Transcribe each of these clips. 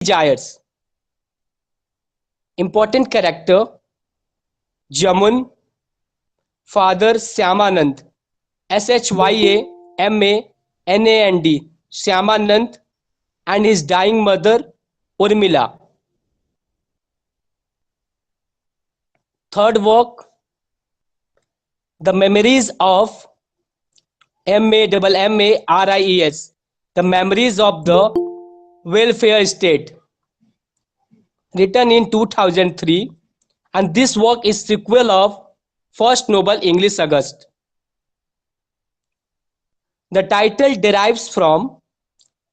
Jayers. Important character Jamun, father Shyamanand, Shyamanand, Shyamanand, and his dying mother Urmila. Third work, The Memories of Mammarius, The Memories of the Welfare State, written in 2003, and this work is sequel of First Noble English August. The title derives from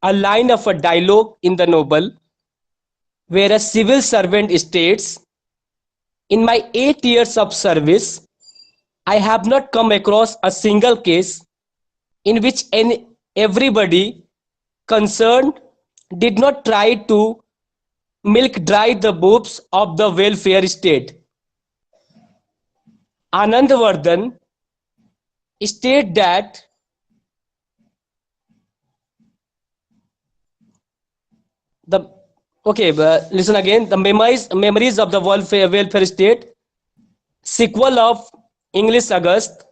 a line of a dialogue in the novel where a civil servant states, "In my 8 years of service, I have not come across a single case in which everybody concerned did not try to milk dry the boobs of the welfare state." Anandvardhan stated that the listen again, the memories of the welfare state, sequel of English August.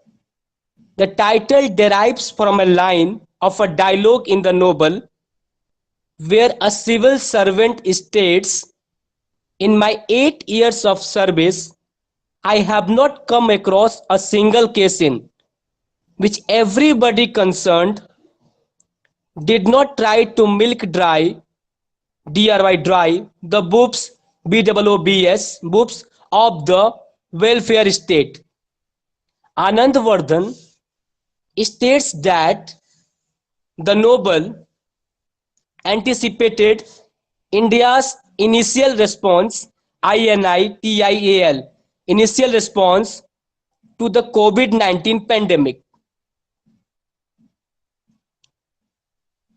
The title derives from a line of a dialogue in the novel where a civil servant states, "In my 8 years of service, I have not come across a single case in which everybody concerned did not try to milk dry, dry, the boobs, boobs, boobs of the welfare state." Anandvardhan states that the novel anticipated India's initial response, INITIAL, initial response to the COVID-19 pandemic.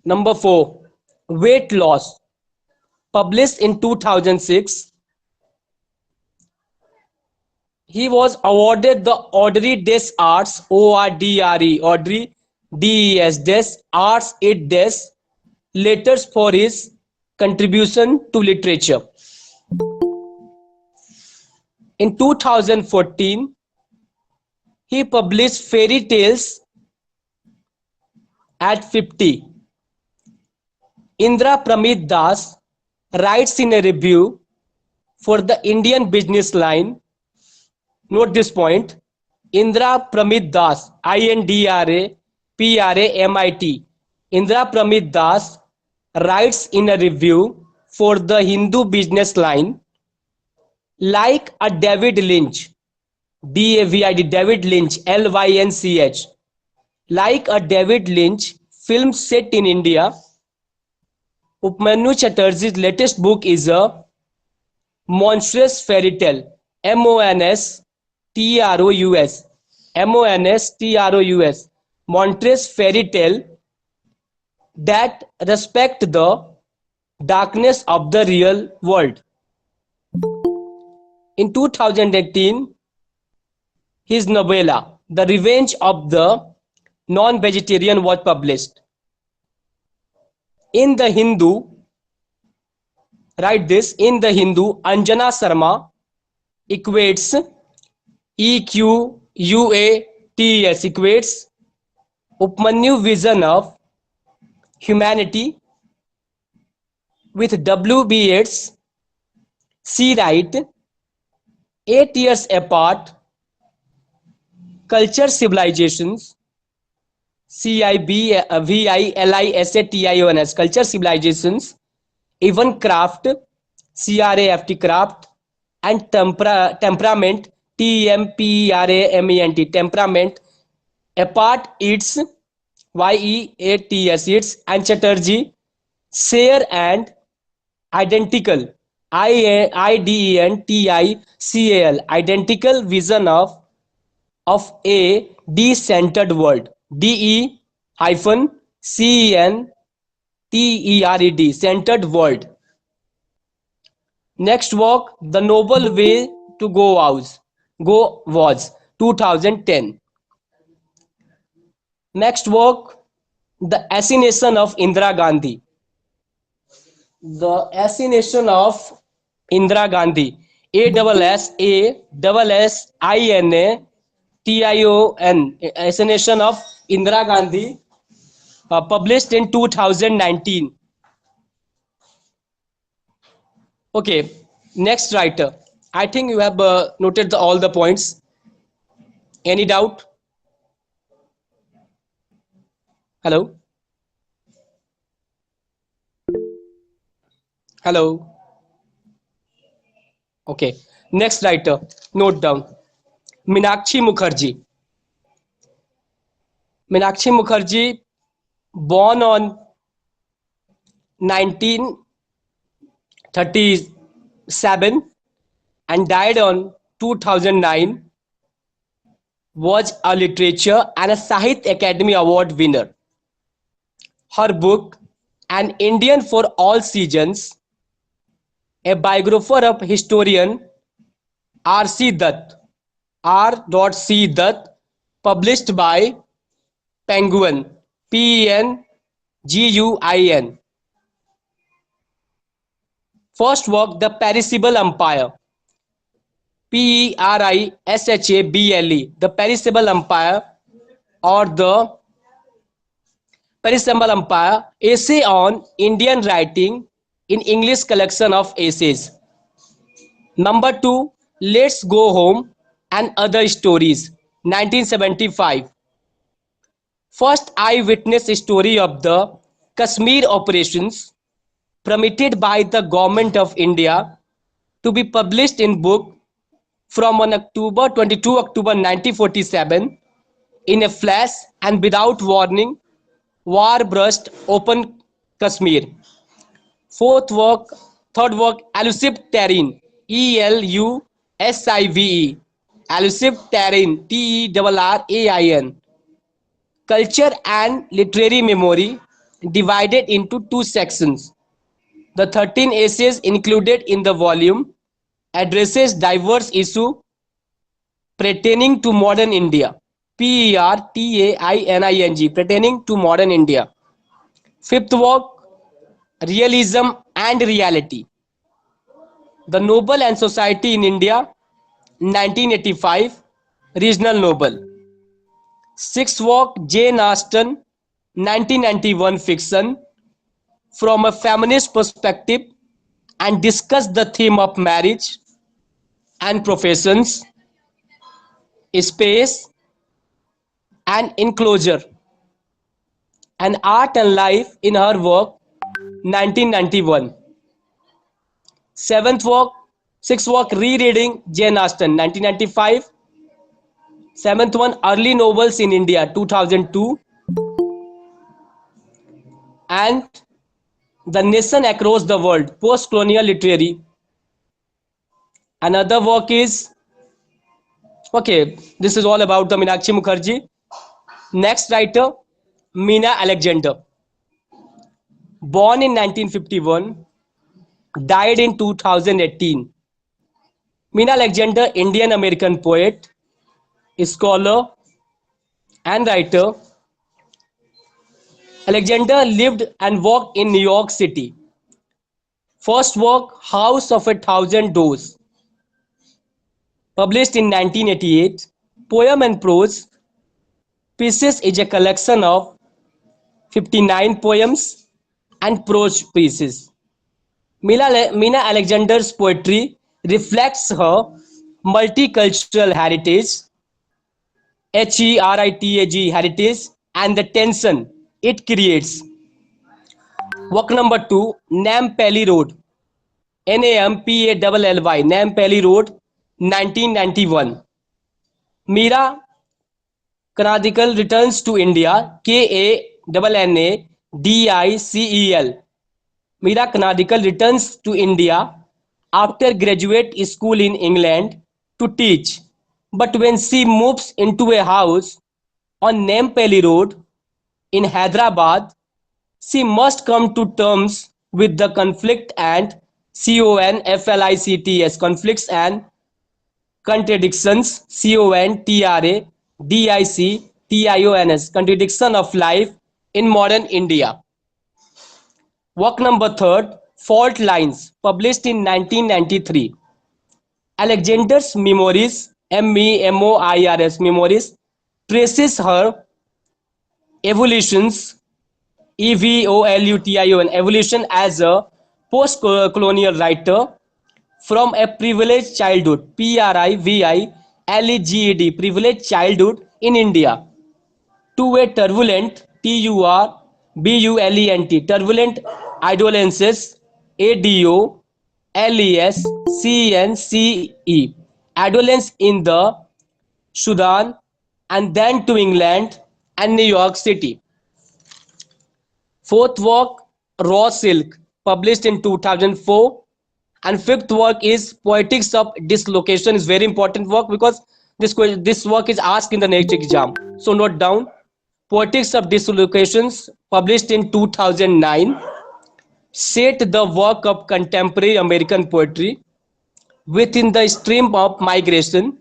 Number 4, weight loss, published in 2006. He was awarded the Audrey des Arts, ORDRE, Audrey DES, des Arts et des Letters for his contribution to literature. In 2014, he published Fairy Tales at 50. Indra Pramit Das writes in a review for the Indian Business Line. Note this point. Indra Pramit Das, INDRA PRAMIT. Indra Pramit Das writes in a review for the Hindu Business Line, like a David Lynch, David Lynch, LYNCH, like a David Lynch film set in India, Upmanyu Chatterjee's latest book is a monstrous fairy tale, MONSTROUS, MONSTROUS, monstrous fairy tale that respect the darkness of the real world. In 2018, his novella, The Revenge of the Non-Vegetarian, was published. In the Hindu, write this, in the Hindu, Anjana Sharma equates EQUATS, equates Upmanyu vision of humanity with W.B. Yeats. She write, 8 years apart, culture civilizations, CIVILISATIONS, culture civilizations, even craft, CRAFT, craft, and temperament, TEMPERAMENT, temperament, apart its, YEATS, its, and Chatterjee share and identical, IDENTICAL, identical vision of a de-centered world, DE-CENTERED, centered world. Next work, The Noble Way to Go was 2010. Next work, The Assassination of Indira Gandhi, The assassination of Indira Gandhi. ASSINATION. Assassination of Indira Gandhi. Published in 2019. Okay, next writer. I think you have noted all the points. Any doubt? Hello? Hello? Okay. Next writer. Note down. Meenakshi Mukherjee. Meenakshi Mukherjee, born on 1937 and died on 2009, was a literature and a Sahitya Academy Award winner. Her book, An Indian for All Seasons, a biographer of historian R.C. Dutt, R.C. Dutt, published by Penguin, Penguin. First work, The Perishable Empire, Perishable, The Perishable Empire, or The Perishable Empire, essay on Indian writing in English collection of essays. Number 2, Let's Go Home and Other Stories, 1975. First eyewitness story of the Kashmir operations, permitted by the Government of India to be published in book from on October 22 October 1947. In a flash and without warning, war burst open Kashmir. Third work, Elusive Terrain, ELUSIVE, Elusive Terrain, TERRAIN. Culture and literary memory, divided into two sections. The 13 essays included in the volume addresses diverse issues pertaining to modern India. PERTAINING, pertaining to modern India. Fifth work, Realism and Reality, The Noble and Society in India, 1985, Regional Noble. Sixth work, Jane Austen, 1991, fiction, from a feminist perspective, and discuss the theme of marriage and professions, space and enclosure, and art and life in her work, 1991. Sixth work, Rereading Jane Austen, 1995. Seventh one, Early Novels in India, 2002. And The Nation Across the World, Post-Colonial Literary. Another work is, okay, this is all about the Meenakshi Mukherjee. Next writer, Meena Alexander. Born in 1951, died in 2018. Meena Alexander, Indian American poet, scholar, and writer. Alexander lived and worked in New York City. First work, House of a Thousand Doors, published in 1988. Poem and prose pieces is a collection of 59 poems and prose pieces. Meena Alexander's poetry reflects her multicultural heritage, heritage, and the tension it creates. Work number 2, Nampally Road, Nampally, Nampally Road, 1991. Meera Canadical returns to India, Kannadical. Meera Canadical returns to India after graduate school in England to teach. But when she moves into a house on Nampally Road in Hyderabad, she must come to terms with the conflicts and conflicts and contradictions, contradiction of life in modern India. Work number 3, Fault Lines, published in 1993. Alexander's Memoirs, Memoirs, Memoirs, traces her evolutions, evolution as a post-colonial writer from a privileged childhood, privileged, privileged childhood in India, to a turbulent, turbulent adolescence, adolescence, adolescence in the Sudan, and then to England and New York City. Fourth work, Raw Silk, published in 2004. And fifth work is Poetics of Dislocation. Is very important work because this work is asked in the next exam. So note down. Poetics of Dislocations, published in 2009, set the work of contemporary American poetry within the stream of migration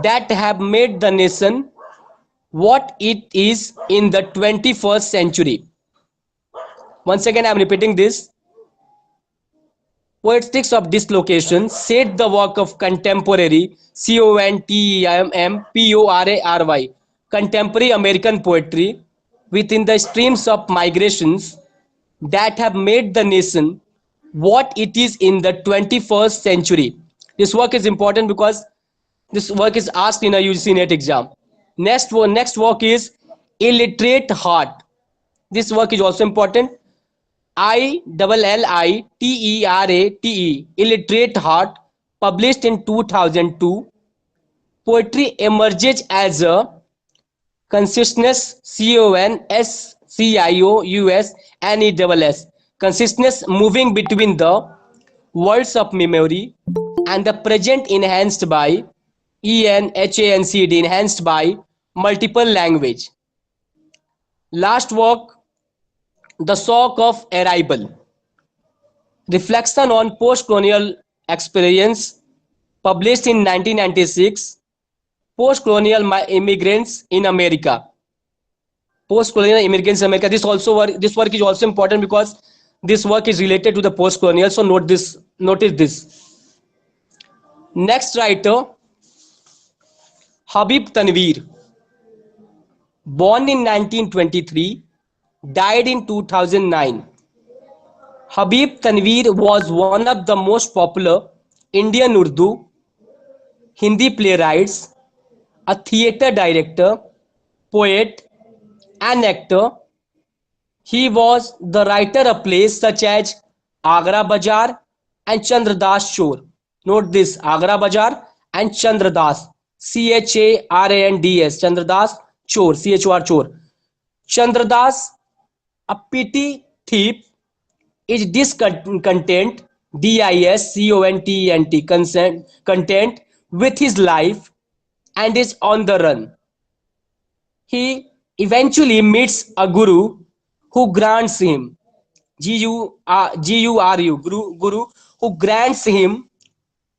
that have made the nation what it is in the 21st century. Once again, I am repeating this. Poetics of Dislocation set the work of contemporary contemporary contemporary American poetry within the streams of migrations that have made the nation what it is in the 21st century. This work is important because this work is asked in a UGC NET exam. Next work is Illiterate Heart. This work is also important. Illiterate, Illiterate Heart, published in 2002. Poetry emerges as a consciousness, consciousness, consciousness moving between the worlds of memory and the present, enhanced by enhanced by multiple language. Last work, The Shock of Arrival, reflection on post-colonial experience, published in 1996. Post-colonial immigrants in America. Post-colonial immigrants in America. This work is also important because this work is related to the post-colonial. So notice this. Next writer, Habib Tanveer, born in 1923, died in 2009. Habib Tanveer was one of the most popular Indian Urdu, Hindi playwrights, a theatre director, poet, and actor. He was the writer of plays such as Agra Bazaar and Chandradas Chor. Note this, Agra Bazaar and Chandradas, Chandradas, Chandradas Chor, Chor. Chandradas, a petty thief, is discontent, content with his life and is on the run. He eventually meets a guru who grants him guru who grants him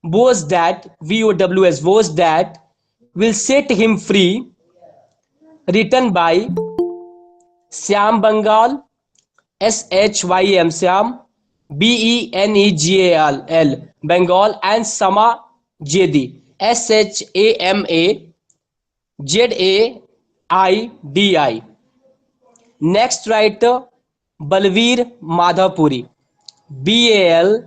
vows that will set him free, written by Syam Bengal, Shym Syam, Bengal, Bengal, and Sama Jedi, Shama Next writer, Balveer Madhavpuri, Balbir,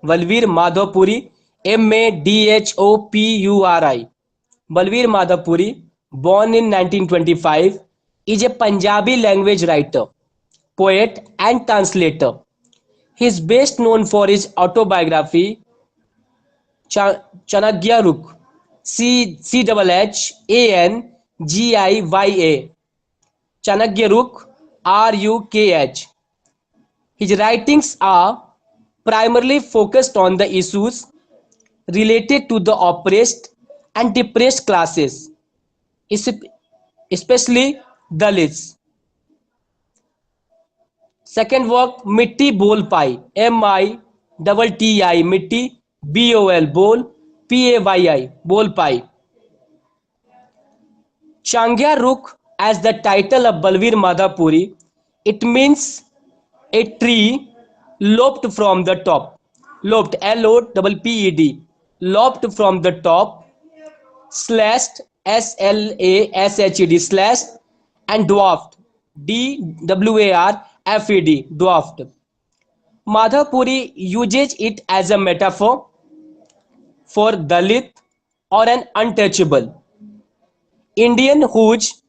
Balveer Madhavpuri, Madhopuri. Balveer Madhavpuri, born in 1925, is a Punjabi language writer, poet, and translator. He is best known for his autobiography, Chanakya Rukh, Changiya, Chanakya Rukh, Rukh. His writings are primarily focused on the issues related to the oppressed and depressed classes, especially Dalits. Second work, Mitti Bol Pai, Mitti, Mitti, Bol, Pay, Bol Pai. Changiya Rukh, as the title of Balveer Madhavpuri, it means A tree lopped from the top. Lopped, L-O-P-P-E-D. Lopped from the top, slashed, S-L-A-S-H-E-D, slashed, and dwarfed, D-W-A-R-F-E-D, dwarfed. Madhavpuri uses it as a metaphor for Dalit or an untouchable Indian whose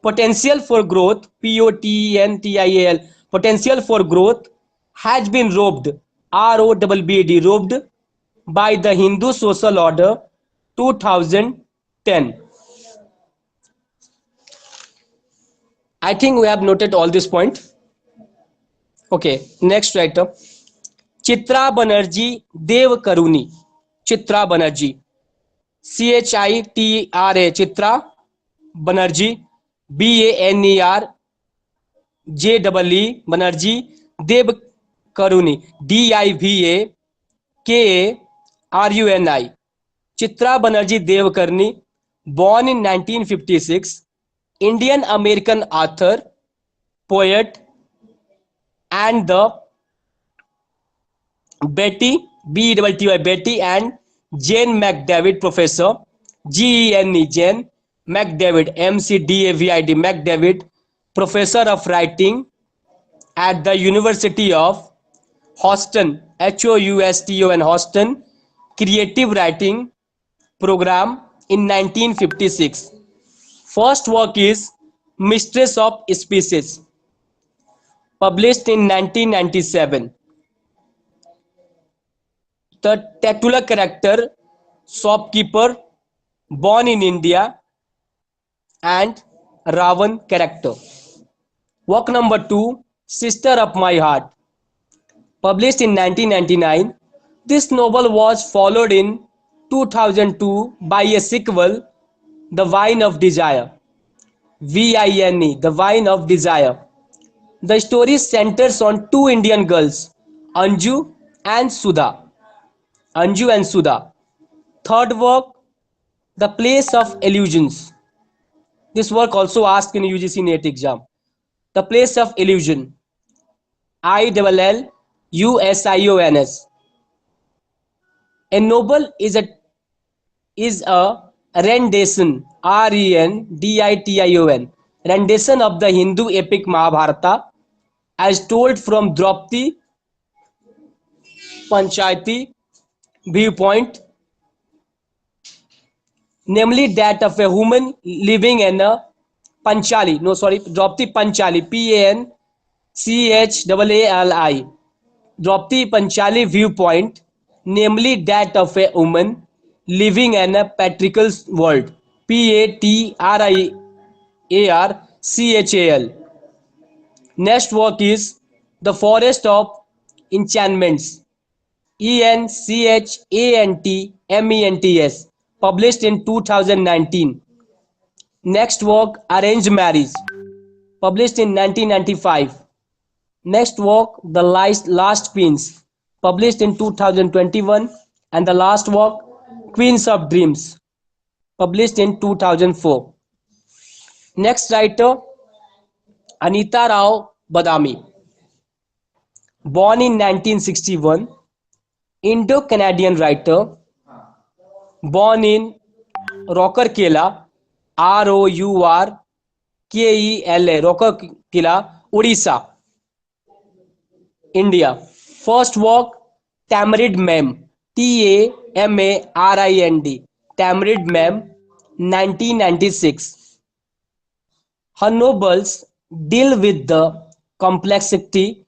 potential for growth, P-O-T-E-N-T-I-A-L, potential for growth has been robbed, R-O-B-B-D, robbed by the Hindu social order 2010. I think we have noted all this point. Okay, next writer. Chitra Banerjee Dev Karuni. Chitra Banerjee. Chitra, Chitra Banerjee. Banerjee, Banerjee Dev Karuni. Divakaruni. Chitra Banerjee Dev Karuni, born in 1956, Indian American author, poet, and the Betty, B-E-T-T-Y, Betty and Jane McDavid Professor, G-E-N-E, Jane McDavid, M-C-D-A-V-I-D, McDavid Professor of Writing at the University of Houston, Houston, Houston, Creative Writing Program in 1956. First work is Mistress of Species, published in 1997. The titular character, shopkeeper, born in India, and Ravan character. Work number 2, Sister of My Heart, published in 1999. This novel was followed in 2002 by a sequel, The Vine of Desire, V-I-N-E, The Vine of Desire. The story centers on two Indian girls, Anju and Sudha. Anju and Sudha. Third work, The Place of Illusions. This work also asked in UGC NET exam. The Place of Illusion. ILLUSIONS. A novel is a rendition, RENDITION, rendition of the Hindu epic Mahabharata as told from Draupadi Panchayati viewpoint, namely that of a woman living in a Draupadi Panchali, P-A-N-C-H-A-A-L-I, Draupadi Panchali viewpoint, namely that of a woman living in a patriarchal world, Patriarchal. Next work is The Forest of Enchantments, ENCHANTMENTS, published in 2019. Next work, Arranged Marriage, published in 1995. Next work, The Last Queens, published in 2021. And the last work, Queens of Dreams, published in 2004. Next writer, Anita Rao Badami, born in 1961, Indo-Canadian writer, born in Rourkela, ROURKELA, Rourkela, Odisha, India. First work, Tamarind Mem, TAMARIND, Tamarind Mem, 1996. Her novels deal with the complexity,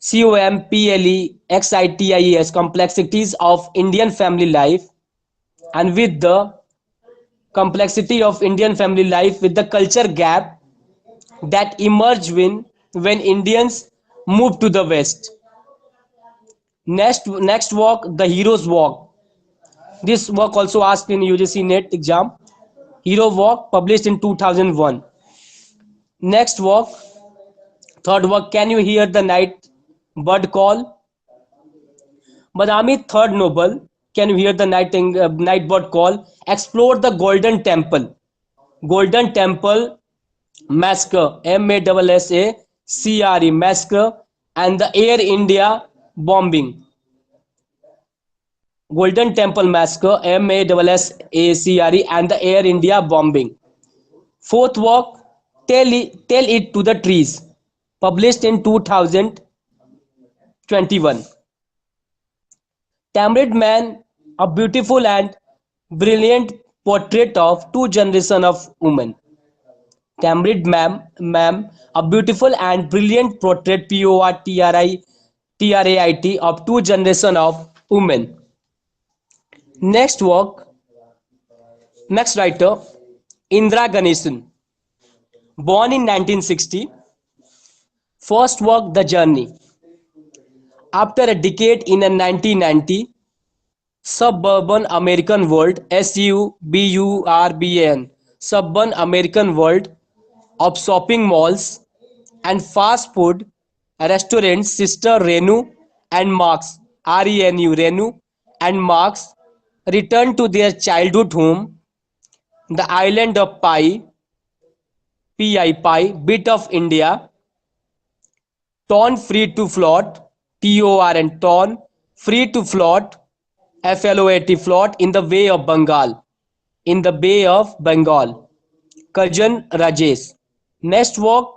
COMPLEXITIES, complexities of Indian family life, and with the complexity of Indian family life with the culture gap that emerged when Indians moved to the West. Next work, The Hero's Walk. This work also asked in UGC NET exam. Hero Walk, published in 2001. Next work, third work, Can You Hear the Night Bird Call? Badami third novel, Can You Hear the Night Bird Call, explore the Golden Temple Massacre, MASSACRE, Massacre, and the Air India bombing. Golden Temple Massacre, MASSACRE, and the Air India bombing. Fourth work, Tell It to the Trees, published in 2021. Tamrid Man, a beautiful and brilliant portrait of two generations of women. Tamrid ma'am, a beautiful and brilliant portrait PORTRAIT of two generations of women. Next work, next writer, Indira Ganesan, born in 1960. First work, The Journey. After a decade in a 1990 suburban American world, SUBURBAN, suburban American world of shopping malls and fast food restaurants, sister Renu and Marks, Renu and Marks returned to their childhood home, the island of Pi, bit of India, torn free to float, TORN, torn free to float, FLOAT, in the Bay of Bengal, in the Bay of Bengal. Kajan Rajesh. Next work,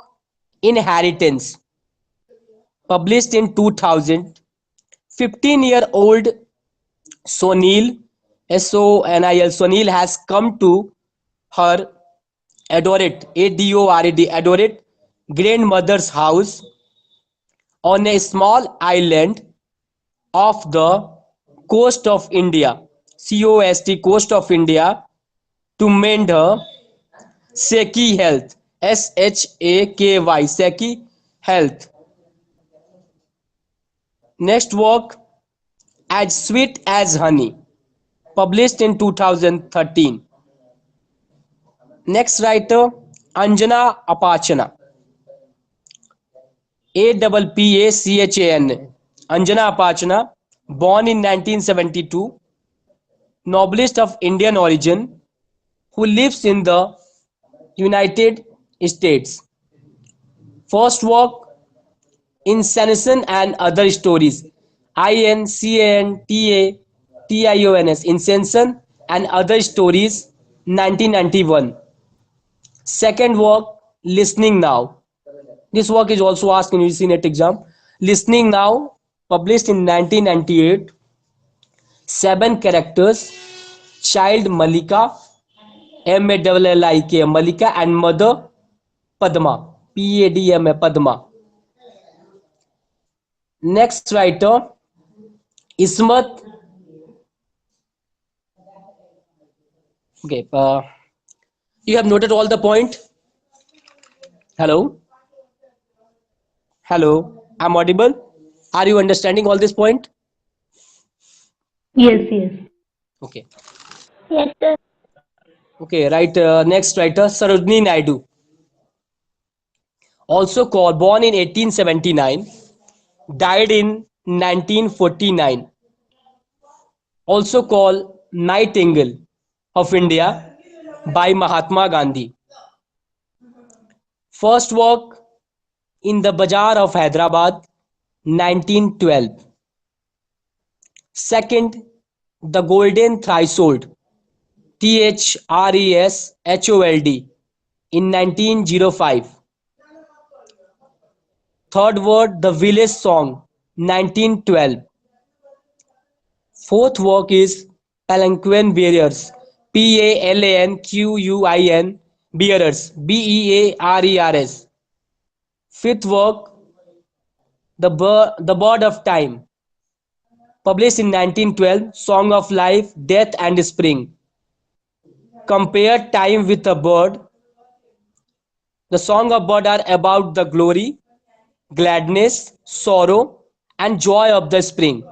Inheritance, published in 2000. 15-year-old Sonil, Sonil has come to her adorate grandmother's house on a small island off the coast of India, coast of India, to mend her shaky health, shaky health. Next work, As Sweet as Honey, published in 2013. Next writer, Anjana Apachana, APPACHAN, Anjana Apachana, born in 1972, novelist of Indian origin who lives in the United States. First work, Insanation and Other Stories, INCANTATIONS, Insanation and Other Stories, 1991. Second work, Listening Now. This work is also asked in UGC NET exam. Listening Now, published in 1998. 7 characters, child Malika, MALLIK, Malika, and mother Padma, PADMA, Padma. Next writer, Ismat. Okay, you have noted all the point. Hello, hello. I'm audible. Are you understanding all this point? Yes, yes. Okay. Yes, sir. Okay. Right. Next writer, Sarojini Naidu, also called born in 1879, died in 1949. Also called Nightingale of India by Mahatma Gandhi. First work, In the Bazaar of Hyderabad, 1912. Second, The Golden Threshold, THRESHOLD, in 1905. Third word, The Village Song, 1912. Fourth work is Palanquin Bearers, PALANQUIN Bearers, BEARERS. Fifth work, The Bird of Time, published in 1912, Song of Life, Death and Spring. Compare time with a bird. The song of bird are about the glory, gladness, sorrow, and joy of the spring.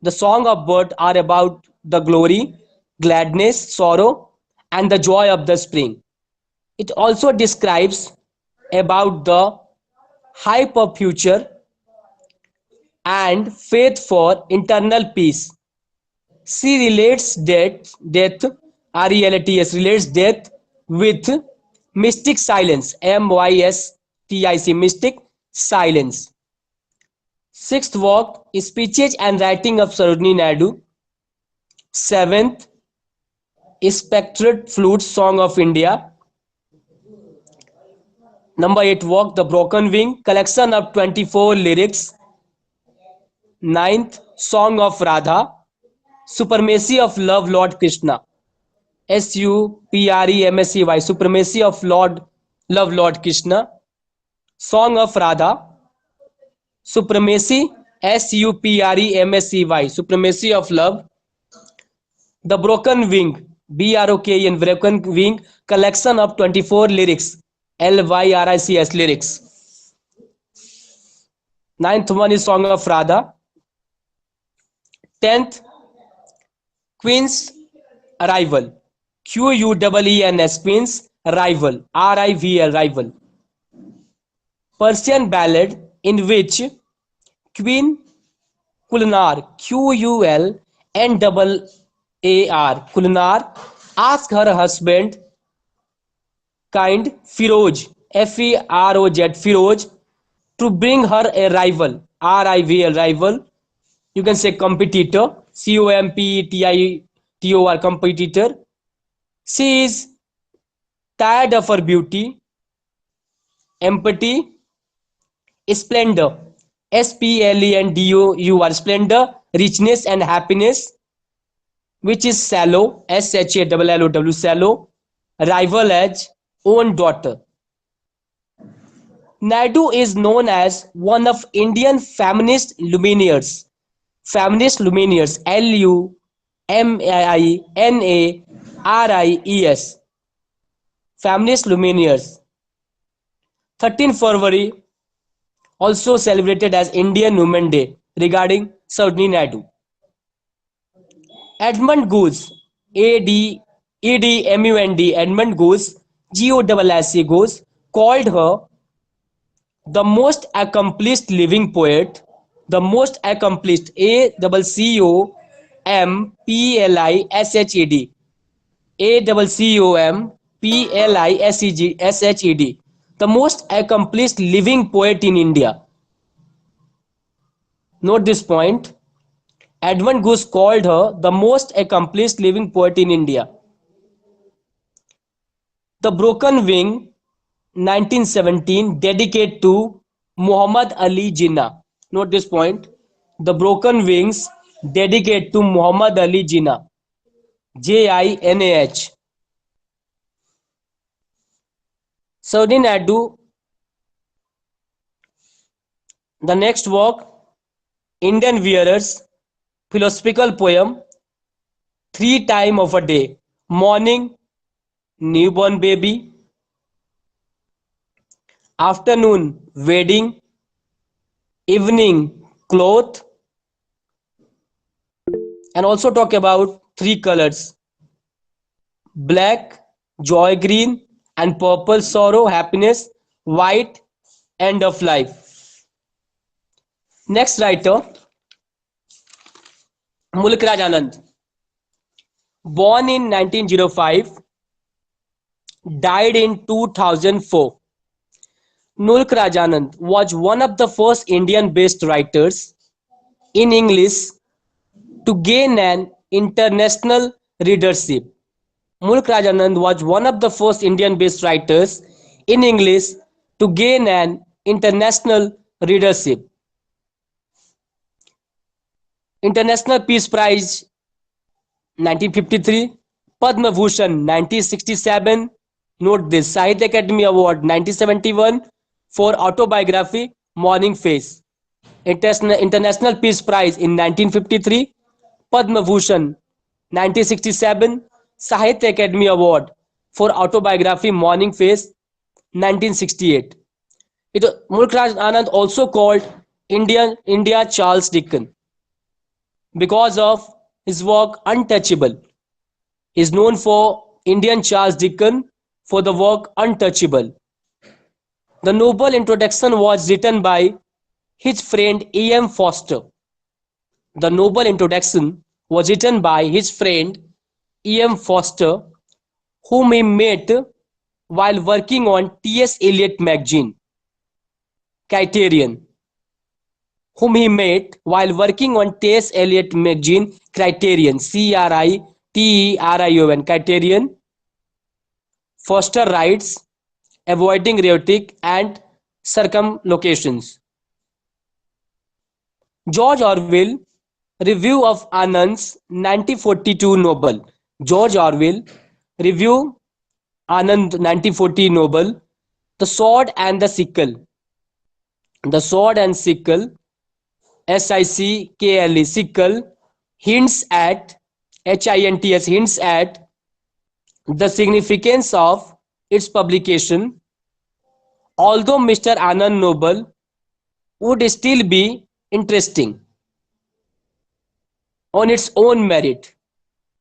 The song of bird are about the glory, gladness, sorrow, and the joy of the spring. It also describes about the hype of future and faith for eternal peace. She relates death, RELATS, relates death with mystic silence, MYSTIC, mystic silence. Sixth walk, speeches and writing of Sarojini Naidu. Seventh, Spectred Flute Song of India. Number 8 walk, The Broken Wing, collection of 24 lyrics. Ninth, Song of Radha, Supremacy of Love Lord Krishna. Supremacy, Supremacy of Lord Love Lord Krishna. Song of Radha, Supremacy, Supremacy of Love. The Broken Wing, BROKN, Broken Wing, collection of 24 lyrics, LYRICS, lyrics. Ninth one is Song of Radha. 10th, Queen's Arrival, QUEENS, Queen's Rival, RIVL, Rival. Persian ballad in which Queen Kulnar, Kulnar, asked her husband, kind Firoz, Firoz, to bring her a rival, RIVL, rival. You can say competitor, COMPETITOR, competitor. She is tired of her beauty, empathy, splendor, SPLENDOUR, splendor, richness and happiness, which is shallow, SHALLOW, shallow, rival as own daughter. Naidu is known as one of Indian feminist luminaries. Feminist luminaries, LUMINARIES. Feminist luminaries. 13 February also celebrated as Indian Women Day regarding Sarojini Naidu. Edmund Goose, Edmund Goose, Goose, called her the most accomplished living poet, the most accomplished, ACCOMPLISHED, the most accomplished living poet in India. Note this point. Edmund Goose called her the most accomplished living poet in India. The Broken Wing, 1917, dedicated to Muhammad Ali Jinnah. Note this point. The Broken Wings, dedicated to Muhammad Ali Jinnah. JINAH. Sarojini Naidu. The next work, Indian Wearers, philosophical poem, 3 times of a day, morning, newborn baby, afternoon, wedding, evening, cloth, and also talk about 3 colors, black, joy, green, and purple, sorrow, happiness, white, end of life. Next writer, Mulk Raj Anand, born in 1905, died in 2004. Mulk Raj Anand was one of the first Indian-based writers in English to gain an international readership. Mulk Raj Anand was one of the first Indian-based writers in English to gain an international readership. International Peace Prize 1953, Padma Bhushan 1967. Note this, Sahitya Academy Award 1971 for autobiography Morning Face. International Peace Prize in 1953, Padma Bhushan 1967, Sahitya Academy Award for autobiography Morning Face 1968. Mulk Raj Anand also called India Charles Dickens because of his work Untouchable. He is known for Indian Charles Dickens for the work Untouchable. The noble introduction was written by his friend E.M. Foster. The noble introduction was written by his friend E.M. Foster, whom he met while working on T.S. Eliot magazine, Criterion, whom he met while working on T.S. Eliot magazine Criterion, Criterion, Criterion. Foster writes, avoiding rhetoric and circumlocutions. George Orwell, Review of Anand's 1942 novel. George Orwell, Review Anand 1940 novel. The Sword and the Sickle. The Sword and Sickle, Sickle, sickle, hints at, hints, hints at the significance of its publication. Although Mr. Anand novel would still be interesting on its own merit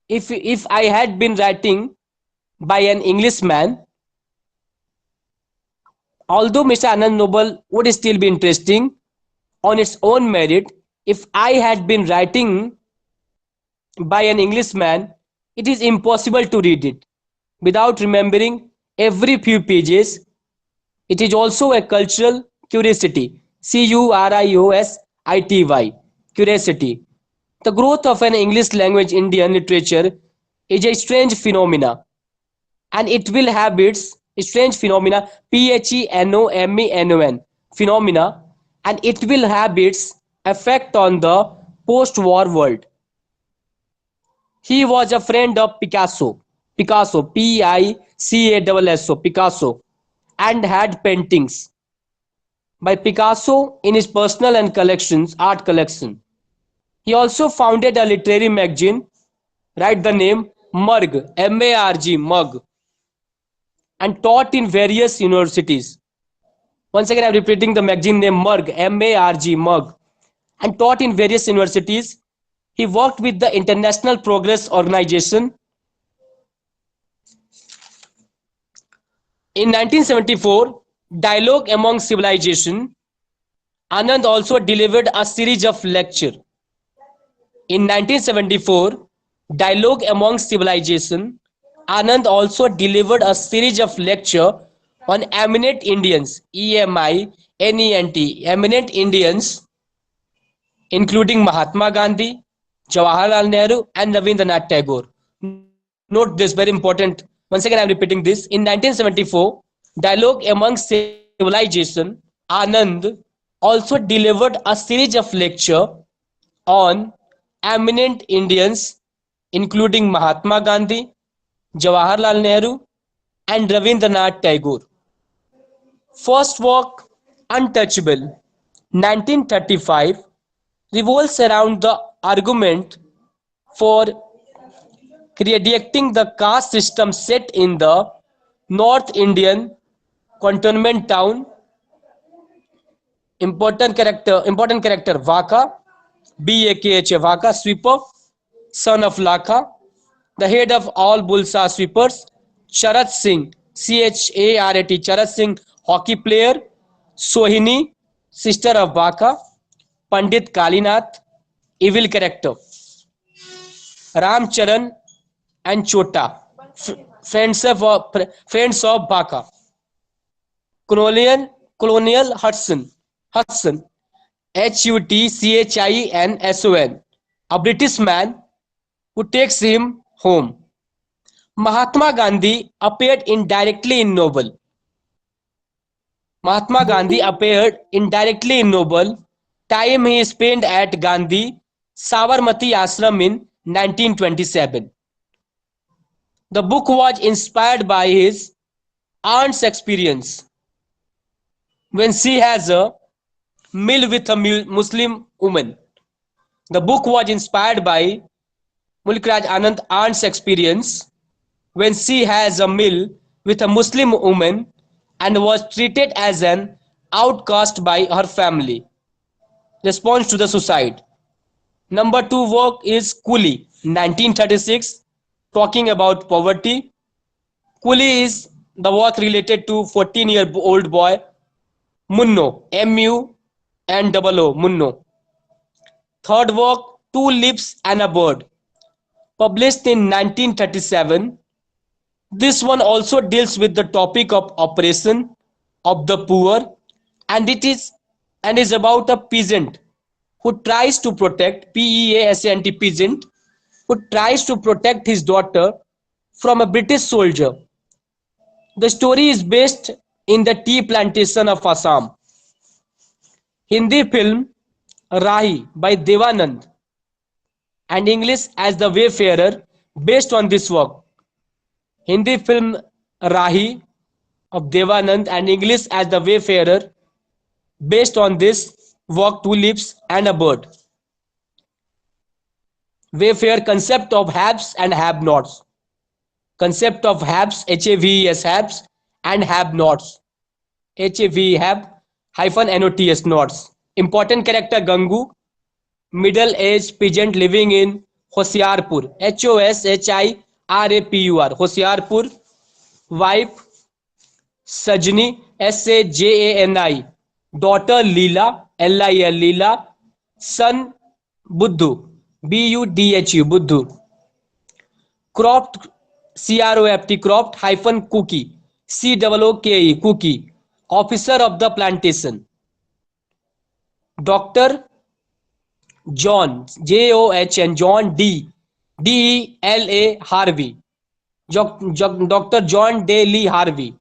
if I had been writing by an Englishman. Although Mr. Anand novel would still be interesting on its own merit if I had been writing by an Englishman, it is impossible to read it without remembering every few pages. It is also a cultural curiosity. Curiosity. Curiosity. The growth of an English language Indian literature is a strange phenomena, and it will have its strange phenomena, phenomenon, phenomena, and it will have its effect on the post-war world. He was a friend of Picasso, Picasso, and had paintings by Picasso in his personal and art collection. He also founded a literary magazine, write the name Murg, M-A-R-G, Murg, and taught in various universities. Once again, I am repeating the magazine name Murg, M-A-R-G, Murg, and taught in various universities. He worked with the International Progress Organization. In 1974, Dialogue Among Civilization, Anand also delivered a series of lectures. In 1974, Dialogue Among Civilization, Anand also delivered a series of lectures on eminent Indians, EMINENT, eminent Indians, including Mahatma Gandhi, Jawaharlal Nehru, and Rabindranath Tagore. Note this, very important. Once again, I am repeating this. In 1974, Dialogue Among Civilization, Anand also delivered a series of lectures on eminent Indians, including Mahatma Gandhi, Jawaharlal Nehru, and Rabindranath Tagore. First work, Untouchable, 1935, revolves around the argument for crediting the caste system set in the North Indian cantonment town. Important character Vaka, Bakha, Vaka, sweeper, son of Lakha, the head of all Bulsa sweepers. Charat Singh, Charat, Charat Singh, hockey player. Sohini, sister of Baka. Pandit Kalinath, evil character. Ram Charan and Chota, friends of Baka. Colonial Hudson, Hutchinson, a British man who takes him home. Mahatma Gandhi appeared indirectly in novel. Time he spent at Gandhi Sabarmati Ashram in 1927. The book was inspired by his aunt's experience when she has a meal with a Muslim woman. The book was inspired by Mulkraj Anand's aunt's experience when she has a meal with a Muslim woman and was treated as an outcast by her family. Response to the suicide. Number 2 work is Coolie, 1936, talking about poverty. Coolie is the work related to 14-year-old boy Munno, Munno, Munno. Third work, Two Lips and a Bird, published in 1937. This one also deals with the topic of oppression of the poor, and is about a peasant who tries to protect peasant peasant who tries to protect his daughter from a British soldier. The story is based in the tea plantation of Assam. Hindi film Rahi by Devanand and English as The Wayfarer based on this work. Hindi film Rahi of Devanand and English as The Wayfarer based on this work, Tulips and a Bird. Wayfarer concept of haves and have-nots. Concept of haves, H-A-V-E-S, haves and have-nots. H-A-V have hyphen N-O-T-S, nots. Important character Gangu, middle-aged peasant living in Hoshiarpur, Hoshiarpur, Hoshiarpur. Wife Sajni, Sajani. Daughter Leela, Lil, Leela. Son Buddhu, Budhu, Buddhu. Cropped, croft, cropped hyphen cookie, Cooke, cookie. Officer of the plantation. Dr. John, John, John Dela Harvey. Dr. John D. Lee Harvey,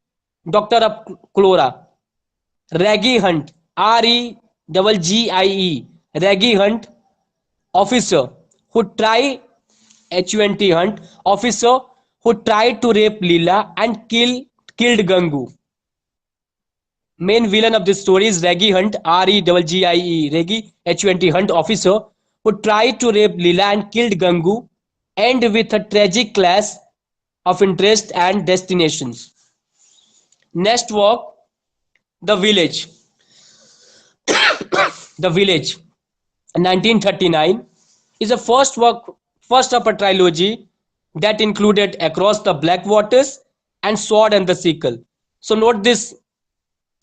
Doctor of Chlora. Reggie Hunt, Reggie, Reggie Hunt, officer who tried Hunt, officer who tried to rape Leela and killed Gangu. Main villain of this story is Reggie Hunt, Reggie, Reggie Hunt, officer who tried to rape Leela and killed Gangu, end with a tragic clash of interest and destinations. Next work, The Village. The Village, 1939, is the first of a trilogy that included Across the Black Waters and Sword and the Sickle. So note this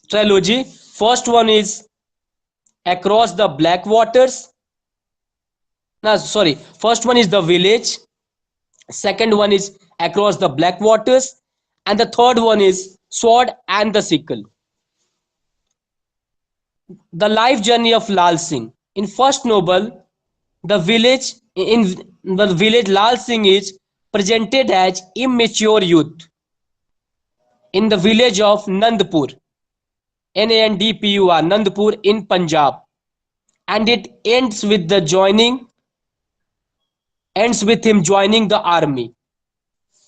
trilogy. First one is Across the Black Waters. First one is The Village. Second one is Across the Black Waters. And the third one is Sword and the Sickle. The life journey of Lal Singh. In first novel, The Village, Lal Singh is presented as immature youth in the village of Nandpur, Nandpur, Nandpur in Punjab, and it ends with him joining the army.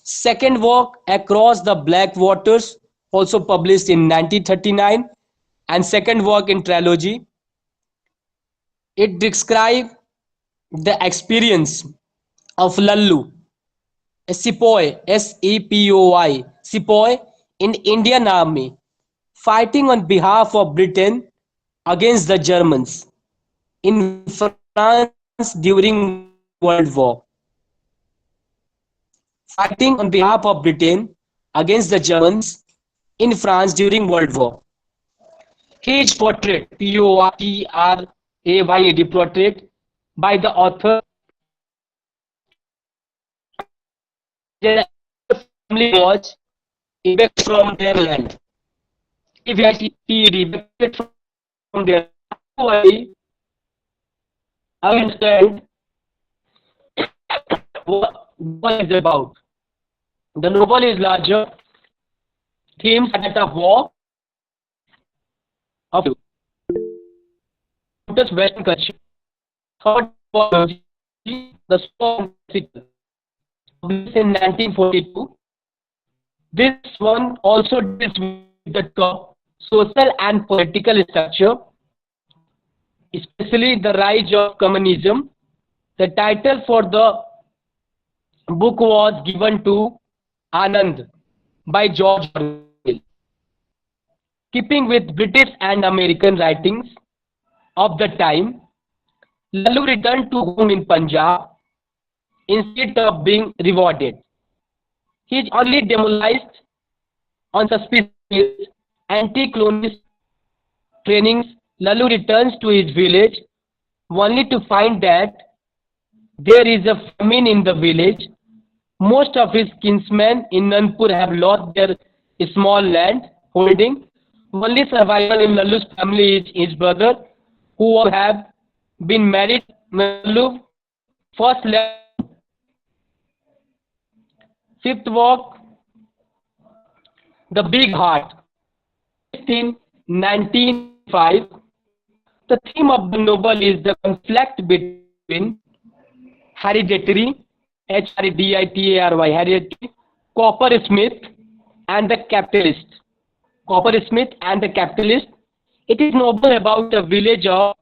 Second work, Across the Black Waters, also published in 1939, and second work in trilogy. It describes the experience of Lallu, a sepoy, Sepoy, sepoy in Indian Army, fighting on behalf of Britain against the Germans in France during World War. Fighting on behalf of Britain against the Germans in France during World War. His portrait, Portrait, portrait by the author. The family was evicted from their land. Evicted from their land. I understand what it is about. The novel is larger. Themes that of war, of Western culture. Third was the Storm Sickle, published in 1942. This one also deals with the social and political structure, especially the rise of communism. The title for the book was given to Anand by George Orwell. Keeping with British and American writings of the time, Lallu returned to home in Punjab instead of being rewarded. He is only demolished on suspicious anti-colonialist trainings. Lallu returns to his village only to find that there is a famine in the village. Most of his kinsmen in Nandpur have lost their small land holding. Only survivor in Lallu's family is his brother, who have been married, Mallu, first level, fifth walk, the big heart. In 1905, the theme of the novel is the conflict between hereditary, Hereditary, hereditary, Coppersmith, and the capitalist. Coppersmith and the capitalist. It is novel about a village of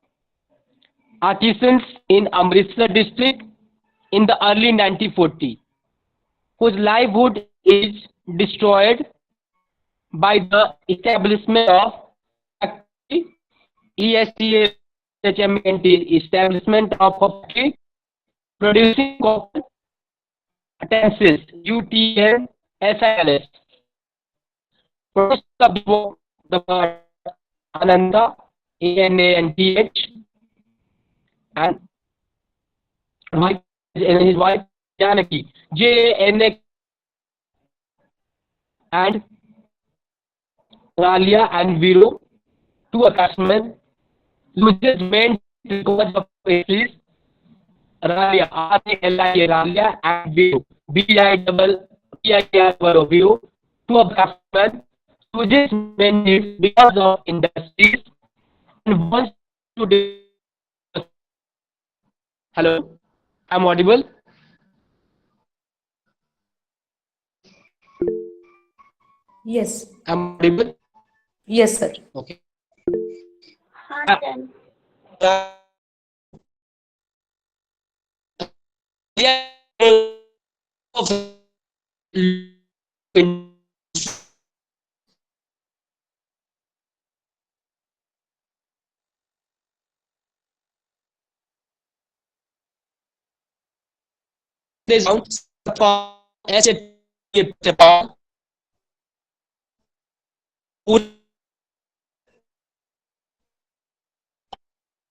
artisans in Amritsar district in the early 1940, whose livelihood is destroyed by the establishment of factory, ESTHMENT, establishment of a factory producing copper utensils, UTNSILS. Produced the word Ananda, ANANTH, and his wife Janaki, JANA, and Ralia and Viro, two attachments, loses meant because of faces, Ralia, RALIA, Ralia, and Viro, BIR, Viro, two attachments, loses meant because of industries, and wants to do. Hello, I'm audible. Yes. I'm audible. Yes, sir. Okay.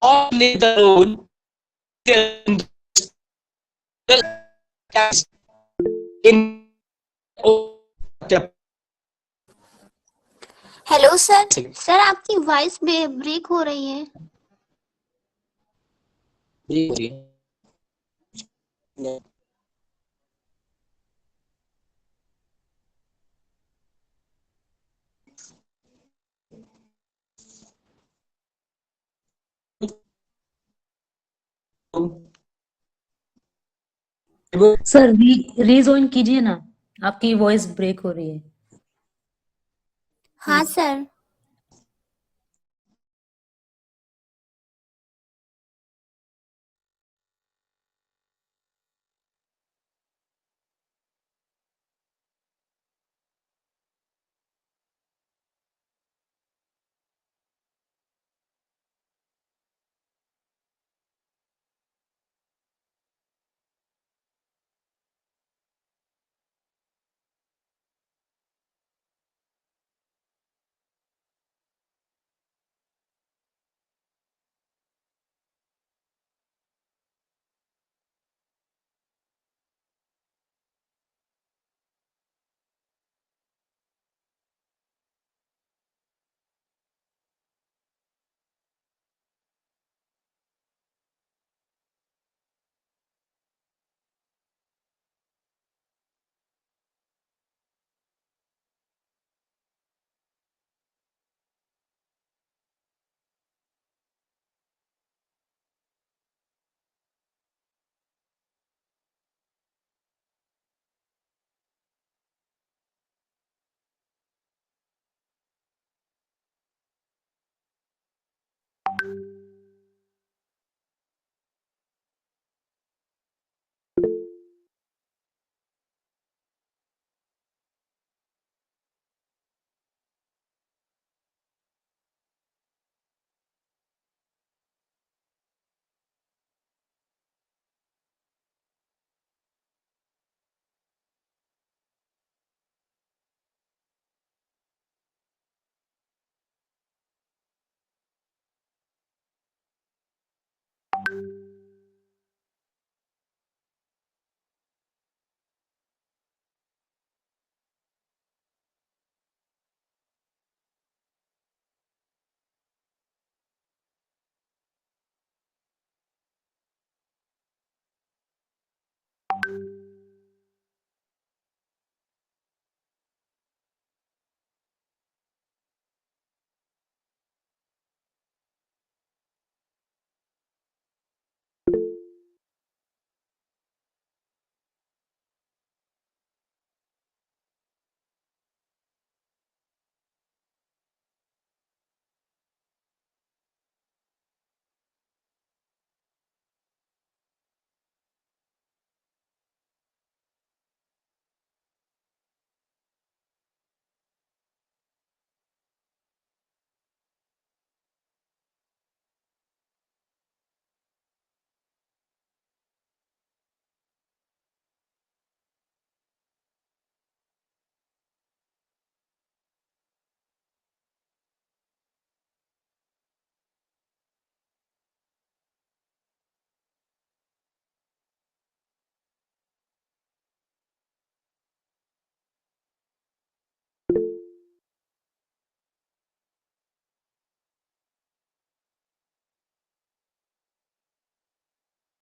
All play the role in hello sir, sir आपकी voice break हो रही है। Sir rejoin कीजिए ना, आपकी voice break हो रही है। हाँ सर।